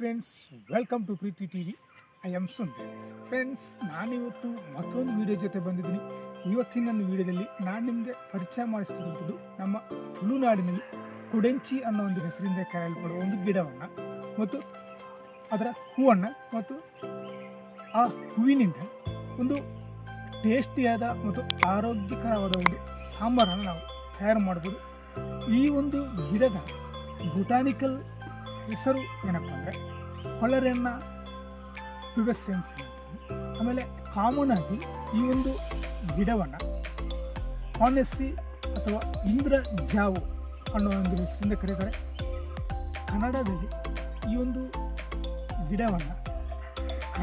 Friends, welcome to Preethi T V. I am Sundar. Friends, ನಾನಿವತ್ತು ಮತ್ತೊಂದು video ಜೊತೆ ಬಂದಿದ್ದೀನಿ. ಇವತ್ತಿನ ನನ್ನ ವಿಡಿಯೋದಲ್ಲಿ ನಾನು ನಿಮಗೆ ಪರಿಚಯ ಮಾಡಿಸ್ತಿರುವಂಥದ್ದು ನಮ್ಮ ತುಳುನಾಡಿನಲ್ಲಿ ಕೊಡೆಂಚಿ ಅನ್ನೋ ಒಂದು ಹೆಸರಿಂದ ಕರೆಯಲ್ಪಡುವ ಒಂದು ಗಿಡವನ್ನು ಮತ್ತು ಅದರ ಹೂವನ್ನು ಮತ್ತು ಆ ಹೂವಿನಿಂದ ಒಂದು ಟೇಸ್ಟಿಯಾದ ಮತ್ತು ಆರೋಗ್ಯಕರವಾದ ಒಂದು ಸಾಂಬಾರನ್ನು ನಾವು ತಯಾರು ಮಾಡ್ಬೋದು. ಈ ಒಂದು ಗಿಡದ ಬೊಟಾನಿಕಲ್ ಹೆಸರು ಏನಪ್ಪ ಅಂದರೆ ಹೊಲರೆನ್ನ ಪ್ಯೂಬೆಸೆನ್ಸ್. ಆಮೇಲೆ ಕಾಮನ್ ಆಗಿ ಈ ಒಂದು ಗಿಡವನ್ನು ಕಾನೆಸ್ಸಿ ಅಥವಾ ಇಂದ್ರ ಜಾವು ಅನ್ನೋ ಒಂದು ಹೆಸರಿಂದ ಕರೀತಾರೆ. ಕನ್ನಡದಲ್ಲಿ ಈ ಒಂದು ಗಿಡವನ್ನು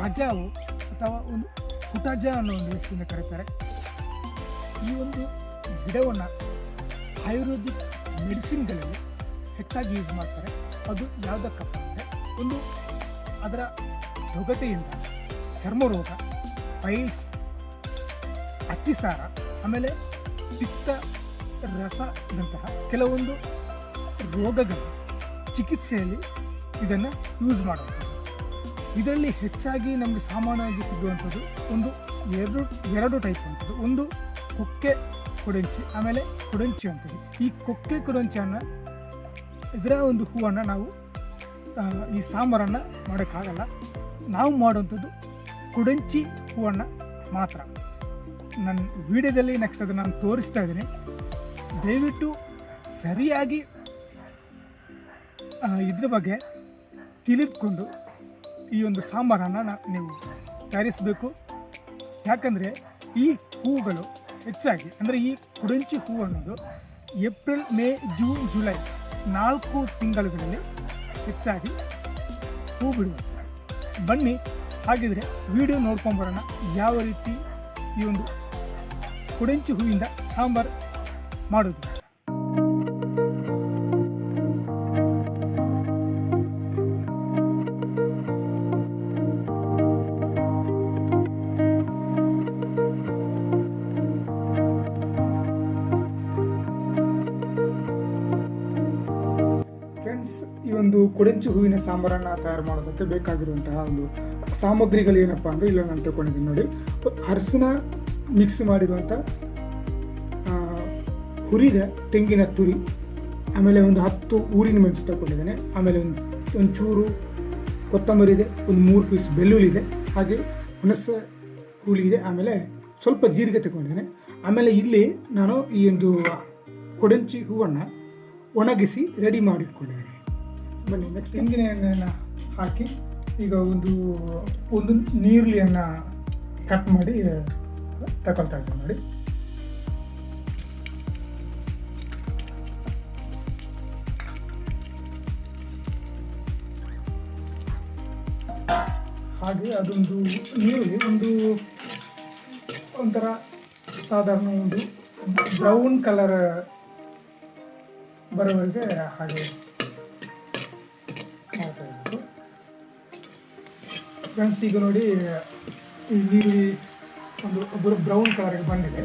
ರಜಾವು ಅಥವಾ ಒಂದು ಕುಟಜ ಅನ್ನೋ ಒಂದು ಹೆಸರಿಂದ ಕರೀತಾರೆ. ಈ ಒಂದು ಗಿಡವನ್ನು ಆಯುರ್ವೇದಿಕ್ ಮೆಡಿಸಿನ್ಗಳಲ್ಲಿ ಹೆಚ್ಚಾಗಿ ಯೂಸ್ ಮಾಡ್ತಾರೆ. ಅದು ಯಾವುದಕ್ಕಪ್ಪ ಅಂದರೆ ಒಂದು ಅದರ ತೊಗಟೆಯಿಂದ ಚರ್ಮ ರೋಗ, ಪೈಲ್ಸ್, ಅತಿಸಾರ, ಆಮೇಲೆ ಪಿತ್ತ ರಸದಂತಹ ಕೆಲವೊಂದು ರೋಗಗಳ ಚಿಕಿತ್ಸೆಯಲ್ಲಿ ಇದನ್ನು ಯೂಸ್ ಮಾಡಬಹುದು. ಇದರಲ್ಲಿ ಹೆಚ್ಚಾಗಿ ನಮಗೆ ಸಾಮಾನ್ಯವಾಗಿ ಸಿಗುವಂಥದ್ದು ಎರಡು ಟೈಪ್ ಅಂಥದ್ದು. ಒಂದು ಕೊಕ್ಕೆ ಕೊಡೆಂಚಿ, ಆಮೇಲೆ ಕೊಡೆಂಚಿ ಅಂಥದ್ದು. ಈ ಕೊಕ್ಕೆ ಕೊಡೆಂಚಿಯನ್ನು ಇದರ ಒಂದು ಹೂವನ್ನು ನಾವು ಈ ಸಾಂಬಾರನ್ನು ಮಾಡೋಕ್ಕಾಗಲ್ಲ. ನಾವು ಮಾಡುವಂಥದ್ದು ಕೊಡೆಂಚಿ ಹೂವನ್ನು ಮಾತ್ರ. ನನ್ನ ವಿಡಿಯೋದಲ್ಲಿ ನೆಕ್ಸ್ಟ್ ಅದನ್ನು ನಾನು ತೋರಿಸ್ತಾ ಇದ್ದೀನಿ. ದಯವಿಟ್ಟು ಸರಿಯಾಗಿ ಇದ್ರ ಬಗ್ಗೆ ತಿಳಿದುಕೊಂಡು ಈ ಒಂದು ಸಾಂಬಾರನ್ನು ನೀವು ತಯಾರಿಸಬೇಕು. ಯಾಕಂದರೆ ಈ ಹೂಗಳು ಹೆಚ್ಚಾಗಿ ಅಂದರೆ ಈ ಕೊಡೆಂಚಿ ಹೂ ಅನ್ನೋದು ಏಪ್ರಿಲ್, ಮೇ, ಜೂನ್, ಜುಲೈ 4 ತಿಂಗಳುಗಳಲ್ಲಿ ಹೆಚ್ಚಾಗಿ ಹೂ ಬಿಡುತ್ತೆ. ಬನ್ನಿ ಹಾಗಿದ್ರೆ ವಿಡಿಯೋ ನೋಡ್ಕೊಂಬರೋಣ, ಯಾವ ರೀತಿ ಈ ಒಂದು ಕೊಡೆಂಚಿ ಹೂವಿಂದ ಸಾಂಬಾರು ಮಾಡೋದು. ಈ ಒಂದು ಕೊಡೆಂಚಿ ಹೂವಿನ ಸಾಂಬಾರನ್ನು ತಯಾರು ಮಾಡೋದಕ್ಕೆ ಬೇಕಾಗಿರುವಂತಹ ಒಂದು ಸಾಮಗ್ರಿಗಳು ಏನಪ್ಪ ಅಂದರೆ ಇಲ್ಲ ನಾನು ತಗೊಂಡಿದ್ದೀನಿ ನೋಡಿ. ಅರಸಿನ ಮಿಕ್ಸ್ ಮಾಡಿರುವಂಥ ಹುರಿದ ತೆಂಗಿನ ತುರಿ, ಆಮೇಲೆ ಒಂದು 10 ಊರಿನ ಮೆಣಸು ತಗೊಂಡಿದ್ದೇನೆ, ಆಮೇಲೆ ಒಂದು ಚೂರು ಕೊತ್ತಂಬರಿ ಇದೆ, ಒಂದು 3 ಪೀಸ್ ಬೆಳ್ಳುಳ್ಳಿ ಇದೆ, ಹಾಗೆ ಹುಣಸೆ ಹುಳಿ ಇದೆ, ಆಮೇಲೆ ಸ್ವಲ್ಪ ಜೀರಿಗೆ ತಗೊಂಡಿದ್ದೇನೆ. ಆಮೇಲೆ ಇಲ್ಲಿ ನಾನು ಈ ಒಂದು ಕೊಡೆಂಚಿ ಹೂವನ್ನು ಒಣಗಿಸಿ ರೆಡಿ ಮಾಡಿಟ್ಕೊಂಡಿದ್ದೇನೆ. ಬನ್ನಿ ನೆಕ್ಸ್ಟ್ ತೆಂಗಿನ ಎಣ್ಣೆಯನ್ನು ಹಾಕಿ ಈಗ ಒಂದು ನೀರುಳ್ಳಿಯನ್ನು ಕಟ್ ಮಾಡಿ ತಗೊಳ್ತಾ ಇದ್ದೀನಿ ನೋಡಿ. ಹಾಗೆ ಅದೊಂದು ನೀರುಳ್ಳಿ ಒಂಥರ ಸಾಧಾರಣ ಒಂದು ಬ್ರೌನ್ ಕಲರ್ ಬರೋವರೆಗೆ ಹಾಗೆ ಮಾಡ್ತಾ ಇತ್ತು. ಫ್ರೆಂಡ್ಸ್, ಈಗ ನೋಡಿ ಈ ನೀರುಳ್ಳಿ ಒಂದು ಬ್ರೌನ್ ಕಲರ್ಗೆ ಬಂದಿದೆ.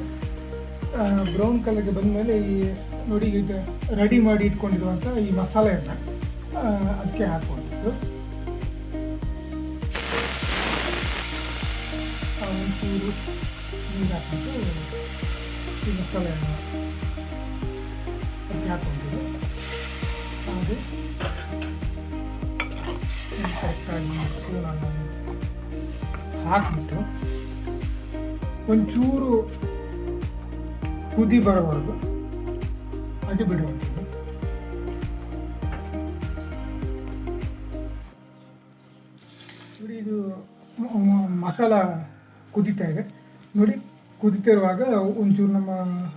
ಬ್ರೌನ್ ಕಲರ್ಗೆ ಬಂದಮೇಲೆ ಈ ನೋಡಿ ಈಗ ರೆಡಿ ಮಾಡಿ ಇಟ್ಕೊಂಡಿರುವಂಥ ಈ ಮಸಾಲೆಯನ್ನು ಅದಕ್ಕೆ ಹಾಕ್ಕೊಂಡಿದ್ದು. ಒಂಚೂರು ನೀರು ಹಾಕ್ಬಿಟ್ಟು ಈ ಮಸಾಲೆಯನ್ನು ಅದಕ್ಕೆ ಹಾಕ್ಕೊಂಡಿದ್ದು. ಹಾಗೆ ಕರೆಕ್ಟಾಗಿ ಸ್ಪೂನನ್ನು ಹಾಕಿಬಿಟ್ಟು ಒಂಚೂರು ಕುದಿ ಬರೋವರೆಗೂ ಹಾಗೆ ಬಿಡುವಂಥದ್ದು. ನೋಡಿ, ಇದು ಮಸಾಲ ಕುದೀತಾ ಇದೆ ನೋಡಿ. ಕುದೀತಾ ಇರುವಾಗ ಒಂಚೂರು ನಮ್ಮ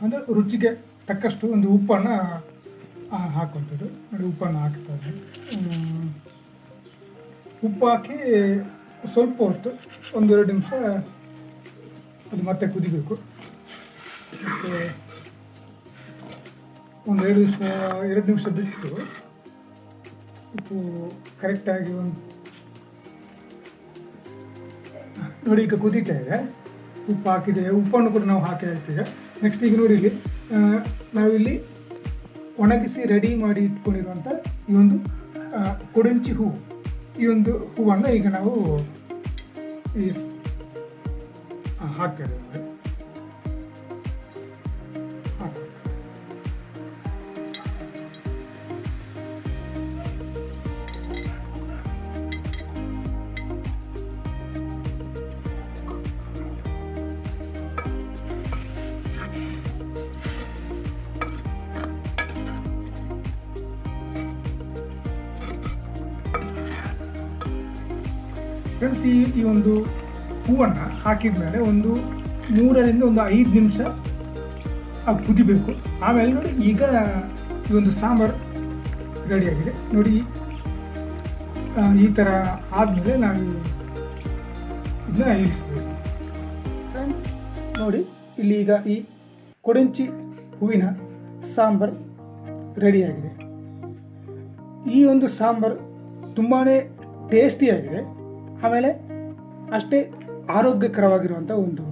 ಅಂದರೆ ರುಚಿಗೆ ತಕ್ಕಷ್ಟು ಒಂದು ಉಪ್ಪನ್ನು ಹಾಕುವಂಥದ್ದು ನೋಡಿ. ಉಪ್ಪನ್ನು ಹಾಕ್ತಾ ಇದ್ದೀವಿ. ಉಪ್ಪು ಹಾಕಿ ಸ್ವಲ್ಪ ಹೊತ್ತು 1-2 ನಿಮಿಷ ಅದು ಮತ್ತೆ ಕುದಿಬೇಕು. ಮತ್ತು ಒಂದು 2 ನಿಮಿಷ ಬಿಟ್ಟು ಉಪ್ಪು ಕರೆಕ್ಟಾಗಿ ನೋಡಿ ಈಗ ಕುದೀತಾ ಇದೆ. ಉಪ್ಪು ಹಾಕಿದೆ, ಉಪ್ಪನ್ನು ಕೂಡ ನಾವು ಹಾಕಿ ಹಾಕ್ತೀವಿ. ನೆಕ್ಸ್ಟ್ ಈಗ ನೋಡಿ ಇಲ್ಲಿ ನಾವಿಲ್ಲಿ ಒಣಗಿಸಿ ರೆಡಿ ಮಾಡಿ ಇಟ್ಕೊಂಡಿರುವಂಥ ಈ ಒಂದು ಕೊಡೆಂಚಿ ಹೂವು ಈ ಒಂದು ಹೂವನ್ನು ಈಗ ನಾವು ಹಾಕ್ತೇವೆ. ಫ್ರೆಂಡ್ಸ್, ಈ ಒಂದು ಹೂವನ್ನು ಹಾಕಿದ ಮೇಲೆ ಒಂದು 3 ರಿಂದ 5 ನಿಮಿಷ ಕುದಿಬೇಕು. ಆಮೇಲೆ ನೋಡಿ ಈಗ ಈ ಒಂದು ಸಾಂಬಾರು ರೆಡಿಯಾಗಿದೆ ನೋಡಿ. ಈ ಥರ ಆದಮೇಲೆ ನಾವು ಇದನ್ನ ಇಳಿಸ್ಬೋದು. ಫ್ರೆಂಡ್ಸ್ ನೋಡಿ, ಇಲ್ಲಿ ಈಗ ಈ ಕೊಡೆಂಚಿ ಹೂವಿನ ಸಾಂಬಾರು ರೆಡಿಯಾಗಿದೆ. ಈ ಒಂದು ಸಾಂಬಾರು ತುಂಬಾ ಟೇಸ್ಟಿಯಾಗಿದೆ, ಆಮೇಲೆ ಅಷ್ಟೇ ಆರೋಗ್ಯಕರವಾಗಿರುವಂಥ ಒಂದು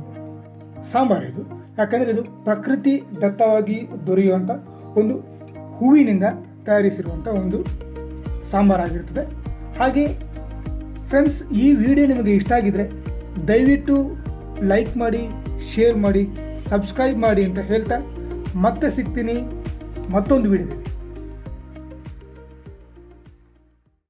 ಸಾಂಬಾರು ಇದು. ಯಾಕಂದರೆ ಇದು ಪ್ರಕೃತಿ ದತ್ತವಾಗಿ ದೊರೆಯುವಂಥ ಒಂದು ಹೂವಿನಿಂದ ತಯಾರಿಸಿರುವಂಥ ಒಂದು ಸಾಂಬಾರಾಗಿರ್ತದೆ. ಹಾಗೆ ಫ್ರೆಂಡ್ಸ್, ಈ ವಿಡಿಯೋ ನಿಮಗೆ ಇಷ್ಟ ಆಗಿದರೆ ದಯವಿಟ್ಟು ಲೈಕ್ ಮಾಡಿ, ಶೇರ್ ಮಾಡಿ, ಸಬ್ಸ್ಕ್ರೈಬ್ ಮಾಡಿ ಅಂತ ಹೇಳ್ತಾ ಮತ್ತೆ ಸಿಗ್ತೀನಿ ಮತ್ತೊಂದು ವಿಡಿಯೋದಲ್ಲಿ.